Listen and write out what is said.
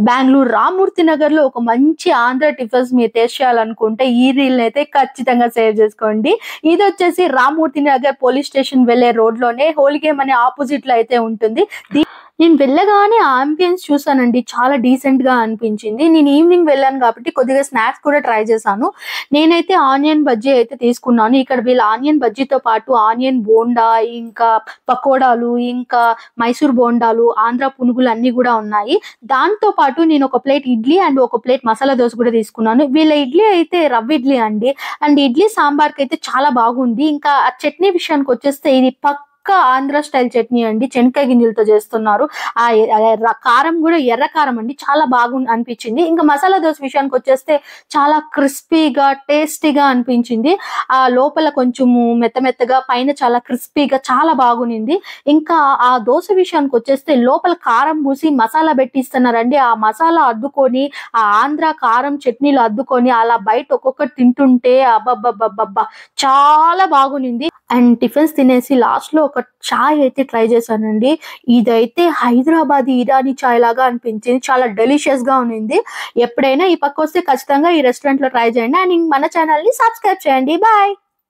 బెంగుళూరు రామూర్తి నగర్ లో ఒక మంచి ఆంధ్ర టిఫిన్స్ మీరు టేస్ట్ చేయాలనుకుంటే ఈ రీల్ అయితే ఖచ్చితంగా సేవ్ చేసుకోండి. ఇది వచ్చేసి రామూర్తి నగర్ పోలీస్ స్టేషన్ వెళ్లే రోడ్ లోనే హోలీ గేమ్ అనే ఆపోజిట్ లో అయితే ఉంటుంది. నేను వెళ్ళగానే ఆ అంబియన్స్ చూసానండి, చాలా డీసెంట్ గా అనిపించింది. నేను ఈవినింగ్ వెళ్ళాను కాబట్టి కొద్దిగా స్నాక్స్ కూడా ట్రై చేశాను. నేనైతే ఆనియన్ బజ్జీ అయితే తీసుకున్నాను. ఇక్కడ వీళ్ళ ఆనియన్ బజ్జీతో పాటు ఆనియన్ బోండా, ఇంకా పకోడాలు, ఇంకా మైసూర్ బోండాలు, ఆంధ్ర పునుగులు అన్ని కూడా ఉన్నాయి. దాంతో పాటు నేను ఒక ప్లేట్ ఇడ్లీ అండ్ ఒక ప్లేట్ మసాలా దోశ కూడా తీసుకున్నాను. వీళ్ళ ఇడ్లీ అయితే రవ్వ ఇడ్లీ అండి. అండ్ ఇడ్లీ సాంబార్ కి అయితే చాలా బాగుంది. ఇంకా ఆ చట్నీ విషయానికి వచ్చేస్తే ఇది ఆంధ్ర స్టైల్ చట్నీ అండి, చెనక్కాయ గింజలతో చేస్తున్నారు. కారం కూడా ఎర్ర కారం అండి, చాలా అనిపించింది. ఇంకా మసాలా దోశ విషయానికి వచ్చేస్తే చాలా క్రిస్పీగా టేస్టీగా అనిపించింది. ఆ లోపల కొంచెము మెత్తగా, పైన చాలా క్రిస్పీగా చాలా బాగునింది. ఇంకా ఆ దోశ విషయానికి వచ్చేస్తే లోపల కారం పూసి మసాలా పెట్టిస్తున్నారండి. ఆ మసాలా అద్దుకొని ఆ ఆంధ్ర కారం చట్నీలు అద్దుకొని అలా బయట ఒక్కొక్కటి తింటుంటే అబ్బబ్బబ్బబ్బబ్బా చాలా బాగునింది. అండ్ టిఫిన్స్ తినేసి లాస్ట్ లో ఒక చాయ్ అయితే ట్రై చేశానండి. ఇదైతే హైదరాబాద్ ఇరానీ చాయ్ లాగా అనిపించింది, చాలా డెలిషియస్ గా ఉంది. ఎప్పుడైనా ఈ పక్క వస్తే ఖచ్చితంగా ఈ రెస్టారెంట్ లో ట్రై చేయండి. అండ్ మన ఛానల్ ని సబ్స్క్రైబ్ చేయండి. బాయ్.